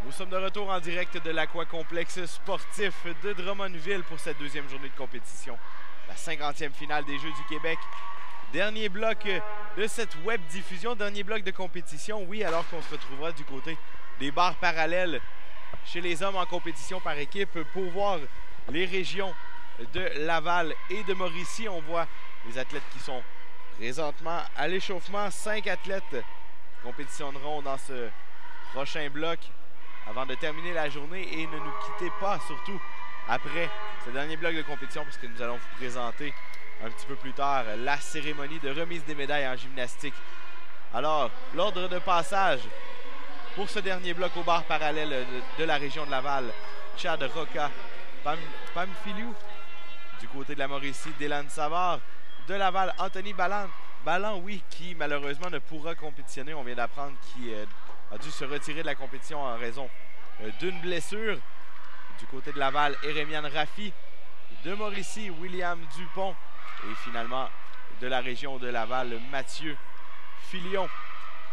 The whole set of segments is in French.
Nous sommes de retour en direct de l'Aquacomplexe sportif de Drummondville pour cette deuxième journée de compétition. La 50e finale des Jeux du Québec. Dernier bloc de cette web diffusion, dernier bloc de compétition. Oui, alors qu'on se retrouvera du côté des barres parallèles chez les hommes en compétition par équipe pour voir les régions de Laval et de Mauricie. On voit les athlètes qui sont présentement à l'échauffement. 5 athlètes compétitionneront dans ce prochain bloc avant de terminer la journée, et ne nous quittez pas, surtout après ce dernier bloc de compétition, parce que nous allons vous présenter un petit peu plus tard la cérémonie de remise des médailles en gymnastique. Alors, l'ordre de passage pour ce dernier bloc aux barres parallèles de la région de Laval: Chad Roca, Pamphiliou. Du côté de la Mauricie, Dylan Savard. De Laval, Anthony Ballan, oui, qui malheureusement ne pourra compétitionner. On vient d'apprendre qu'il a dû se retirer de la compétition en raison d'une blessure. Du côté de Laval, Erémiane Raffi. De Mauricie, William Dupont. Et finalement, de la région de Laval, Mathieu Filion.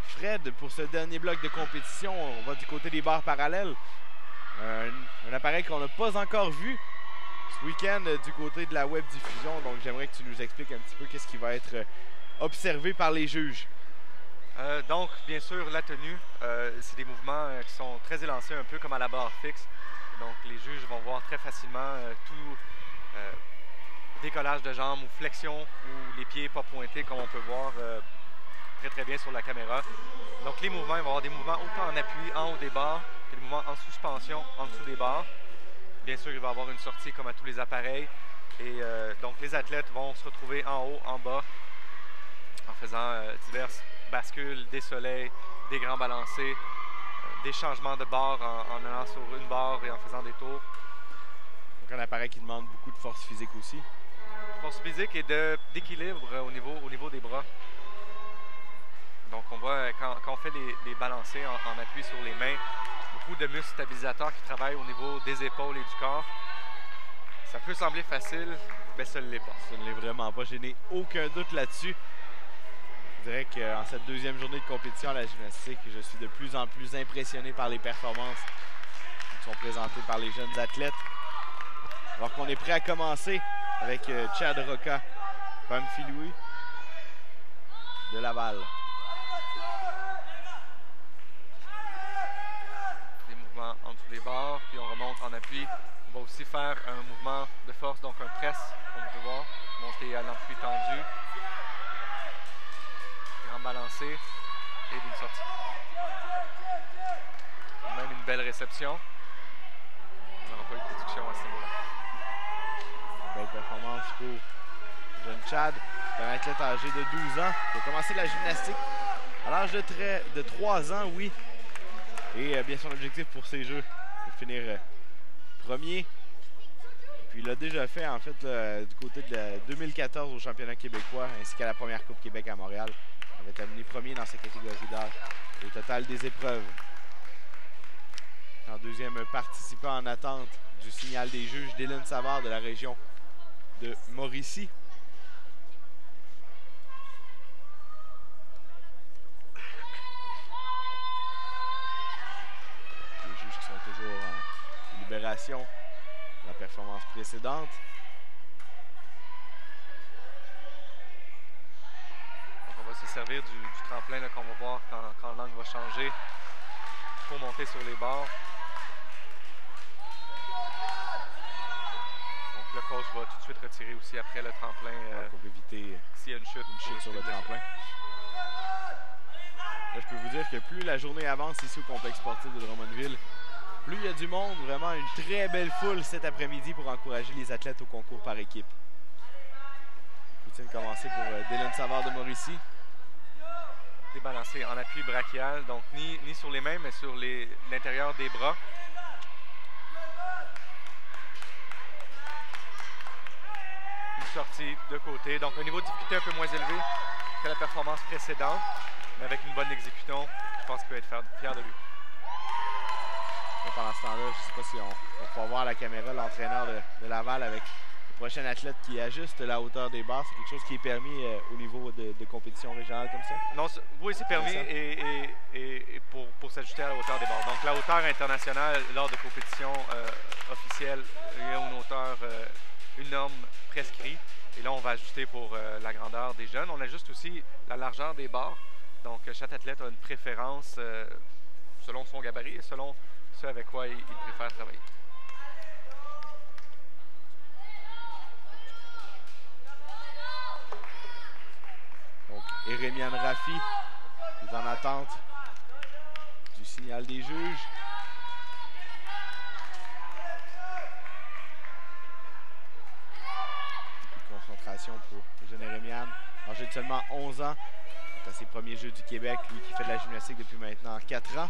Fred, pour ce dernier bloc de compétition, on va du côté des barres parallèles. Un appareil qu'on n'a pas encore vu ce week-end du côté de la web diffusion. Donc j'aimerais que tu nous expliques un petit peu qu'est-ce qui va être observé par les juges. Donc, bien sûr, la tenue, c'est des mouvements qui sont très élancés, un peu comme à la barre fixe. Donc, les juges vont voir très facilement tout décollage de jambes ou flexion ou les pieds pas pointés, comme on peut voir très bien sur la caméra. Donc, les mouvements, il va y avoir des mouvements autant en appui, en haut des barres, que des mouvements en suspension, en dessous des barres. Bien sûr, il va y avoir une sortie comme à tous les appareils. Et donc, les athlètes vont se retrouver en haut, en bas, en faisant diverses bascules, des soleils, des grands balancés, des changements de barre en allant sur une barre et en faisant des tours. Donc un appareil qui demande beaucoup de force physique aussi. Force physique et d'équilibre au niveau des bras. Donc on voit quand on fait les balancés en appui sur les mains, beaucoup de muscles stabilisateurs qui travaillent au niveau des épaules et du corps. Ça peut sembler facile, mais ça ne l'est pas. Ça ne l'est vraiment pas, je n'ai aucun doute là-dessus. Je dirais qu'en cette deuxième journée de compétition à la gymnastique, je suis de plus en plus impressionné par les performances qui sont présentées par les jeunes athlètes. Alors qu'on est prêt à commencer avec Chad Roca, Pamphiliou de Laval. Des mouvements en dessous des barres, puis on remonte en appui. On va aussi faire un mouvement de force, donc un press, comme on peut voir, monter à l'appui tendu. Balancé et d'une sortie. Même une belle réception. On n'aura pas eu de déduction à ce niveau-là. Belle performance pour jeune Chad, un athlète âgé de 12 ans qui a commencé la gymnastique à l'âge de 3 ans, oui. Et bien son objectif pour ces Jeux, c'est de finir premier. Puis il l'a déjà fait en fait du côté de 2014 au championnat québécois ainsi qu'à la première Coupe Québec à Montréal. Il va terminer premier dans sa catégorie d'âge au total des épreuves. En deuxième participant en attente du signal des juges, Dylan Savard de la région de Mauricie. Les juges qui sont toujours en libération de la performance précédente. Se servir du tremplin qu'on va voir quand l'angle va changer pour monter sur les barres. Donc le coach va tout de suite retirer aussi après le tremplin pour éviter s'il y a une chute sur le tremplin. Là, je peux vous dire que plus la journée avance ici au complexe sportif de Drummondville, plus il y a du monde, vraiment une très belle foule cet après-midi pour encourager les athlètes au concours par équipe. Poutine commencé pour Dylan Savard de Mauricie. Débalancé en appui brachial, donc ni sur les mains, mais sur l'intérieur des bras. Une sortie de côté, donc un niveau de difficulté un peu moins élevé que la performance précédente, mais avec une bonne exécution, je pense qu'il peut être fier de lui. Et pendant ce temps-là, je ne sais pas si on va pouvoir voir à la caméra l'entraîneur de Laval avec prochain athlète qui ajuste la hauteur des barres. C'est quelque chose qui est permis au niveau de compétition régionale comme ça? Non, oui, c'est permis et pour s'ajuster à la hauteur des barres. Donc la hauteur internationale lors de compétitions officielles, il y a une hauteur, une norme prescrite. Et là, on va ajuster pour la grandeur des jeunes. On ajuste aussi la largeur des barres. Donc chaque athlète a une préférence selon son gabarit et selon ce avec quoi il préfère travailler. Donc, Eremian Rafi est en attente du signal des juges. Beaucoup de concentration pour le jeune Eremian, âgé de seulement 11 ans. C'est à ses premiers Jeux du Québec, lui qui fait de la gymnastique depuis maintenant 4 ans.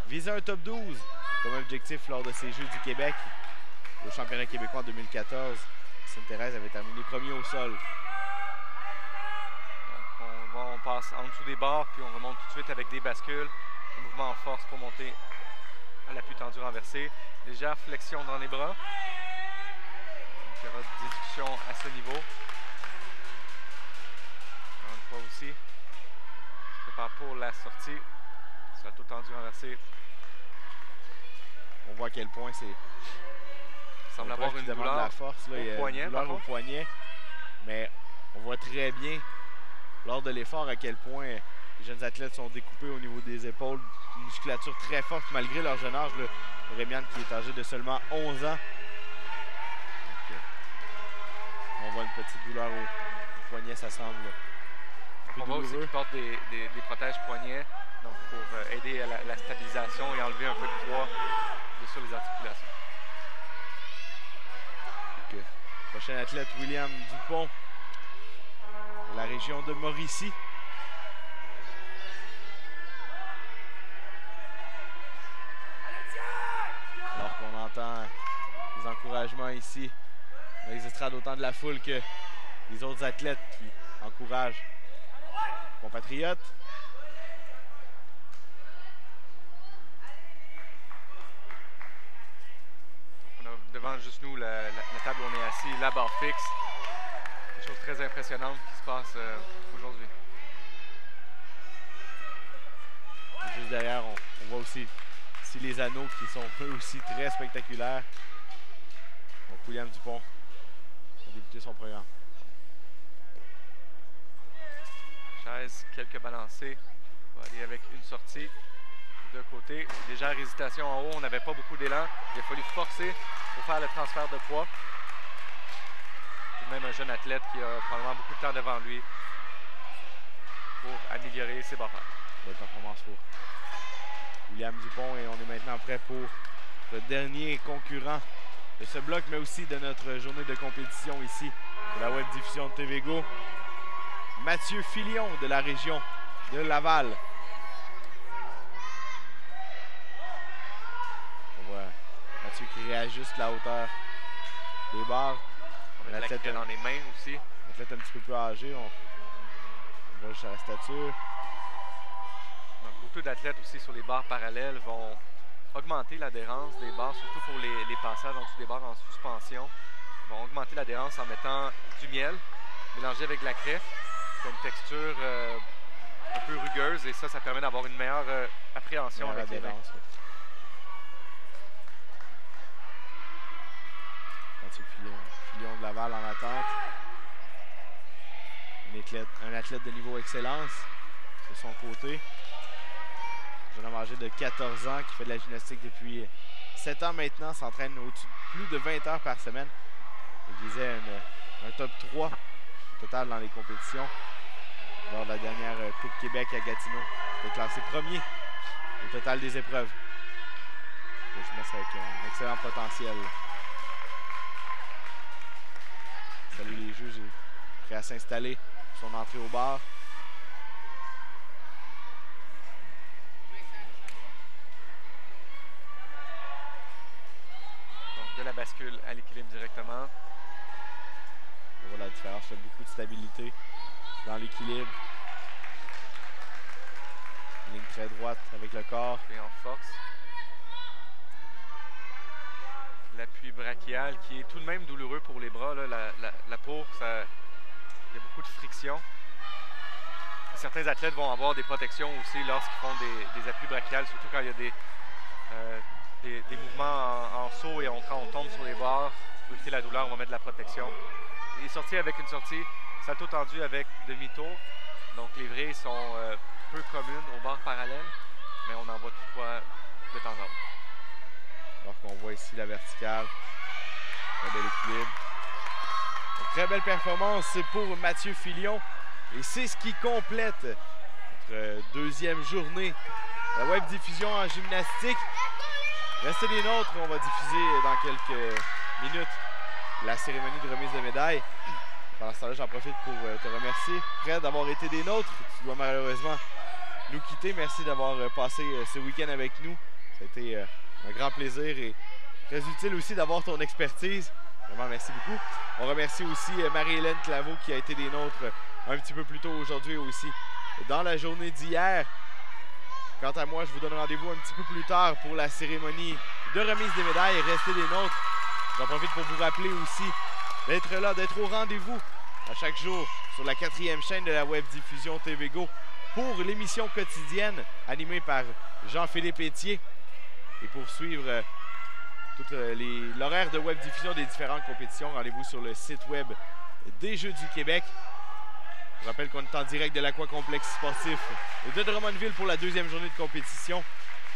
Viser un top 12 comme objectif lors de ces Jeux du Québec. Au championnat québécois en 2014, Sainte-Thérèse avait terminé premier au sol. On passe en dessous des barres, puis on remonte tout de suite avec des bascules. Un mouvement en force pour monter à l'appui tendu renversé. Légère flexion dans les bras. Donc, il y aura des discussions à ce niveau. Encore une fois aussi. Je prépare pour la sortie. Salto tendu renversé. On voit à quel point c'est... Il semble avoir une douleur de la force, là. au poignet. Douleur au poignet. Mais on voit très bien lors de l'effort à quel point les jeunes athlètes sont découpés au niveau des épaules. Une musculature très forte malgré leur jeune âge. Remian qui est âgé de seulement 11 ans. Donc, on voit une petite douleur au poignet, ça semble. On voit aussi qu'ils portent des protèges poignets donc pour aider à la stabilisation et enlever un peu de poids sur les articulations. Okay. Prochain athlète, William Dupont, de la région de Mauricie. Alors qu'on entend les encouragements ici, les estrades, autant de la foule que les autres athlètes qui encouragent compatriotes. On a devant juste nous la table où on est assis, la barre fixe. Quelque chose de très impressionnante qui se passe aujourd'hui. Juste derrière, on voit aussi ici les anneaux qui sont eux aussi très spectaculaires. Donc William Dupont a débuté son programme. Chaise, quelques balancés. On va aller avec une sortie de côté. Légère hésitation en haut, on n'avait pas beaucoup d'élan. Il a fallu forcer pour faire le transfert de poids. Tout de même un jeune athlète qui a probablement beaucoup de temps devant lui pour améliorer ses barres. Bonne performance pour William Dupont et on est maintenant prêt pour le dernier concurrent de ce bloc, mais aussi de notre journée de compétition ici de la web diffusion de TVGO. Mathieu Filion de la région de Laval. On voit Mathieu qui réajuste la hauteur des barres. On a de la dans les mains aussi. Un athlète un petit peu plus âgé. On voit juste la stature. Donc, beaucoup d'athlètes aussi sur les barres parallèles vont augmenter l'adhérence des barres, surtout pour les passages en dessous des barres en suspension. Ils vont augmenter l'adhérence en mettant du miel mélangé avec de la craie. C'est une texture un peu rugueuse et ça permet d'avoir une meilleure appréhension avec les mains. Mathieu Filion de Laval en attente. Un athlète de niveau excellence de son côté. Un jeune homme âgé de 14 ans qui fait de la gymnastique depuis 7 ans maintenant, s'entraîne au-dessus de plus de 20 heures par semaine. Il visait un top 3 total dans les compétitions. Lors de la dernière Coupe Québec à Gatineau, il est classé premier au total des épreuves. Je mets ça avec un excellent potentiel. Salut les juges, prêt à s'installer pour son entrée au bar. Donc de la bascule à l'équilibre directement. On voit la différence, il y a beaucoup de stabilité dans l'équilibre. Une ligne très droite avec le corps. Et en force. L'appui brachial qui est tout de même douloureux pour les bras. Là, la peau, il y a beaucoup de friction. certains athlètes vont avoir des protections aussi lorsqu'ils font des appuis brachiales, surtout quand il y a des mouvements en saut et quand on tombe sur les barres. Pour éviter la douleur, on va mettre de la protection. Il est sorti avec une sortie salto tendu avec demi-tour. Donc les vrilles sont peu communes aux barres parallèles, mais on en voit toutefois de temps en temps. Alors qu'on voit ici la verticale. Un bel équilibre. Une très belle performance pour Mathieu Filion. Et c'est ce qui complète notre deuxième journée. La web diffusion en gymnastique. Restez des nôtres, on va diffuser dans quelques minutes la cérémonie de remise de médailles. Pendant ce temps-là, j'en profite pour te remercier, Fred, d'avoir été des nôtres. Tu dois malheureusement nous quitter. Merci d'avoir passé ce week-end avec nous. Ça a été un grand plaisir et très utile aussi d'avoir ton expertise. Vraiment, merci beaucoup. On remercie aussi Marie-Hélène Claveau qui a été des nôtres un petit peu plus tôt aujourd'hui aussi dans la journée d'hier. Quant à moi, je vous donne rendez-vous un petit peu plus tard pour la cérémonie de remise des médailles. Restez des nôtres. J'en profite pour vous rappeler aussi d'être là, d'être au rendez-vous à chaque jour sur la 4e chaîne de la web diffusion TVGO pour l'émission quotidienne animée par Jean-Philippe Étier. Et pour suivre l'horaire de web diffusion des différentes compétitions, rendez-vous sur le site web des Jeux du Québec. Je rappelle qu'on est en direct de l'Aquacomplexe sportif de Drummondville pour la deuxième journée de compétition.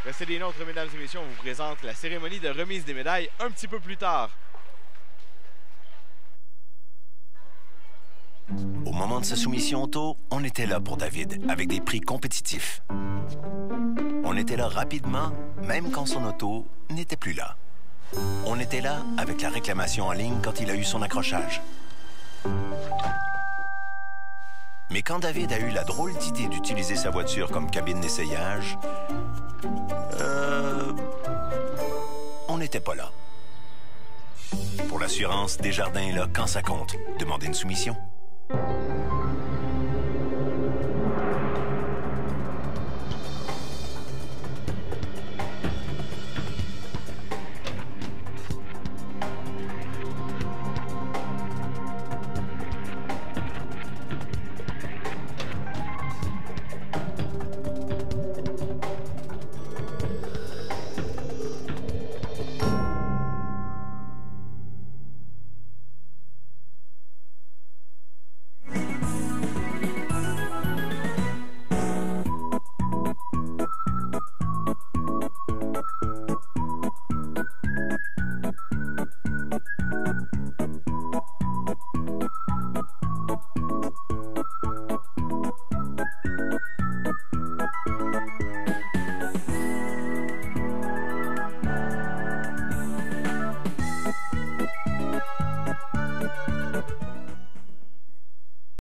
Restez des nôtres, mesdames et messieurs, on vous présente la cérémonie de remise des médailles un petit peu plus tard. Au moment de sa soumission auto, on était là pour David, avec des prix compétitifs. On était là rapidement, même quand son auto n'était plus là. On était là avec la réclamation en ligne quand il a eu son accrochage. Mais quand David a eu la drôle d'idée d'utiliser sa voiture comme cabine d'essayage, on n'était pas là. Pour l'assurance, Desjardins est là quand ça compte. Demandez une soumission.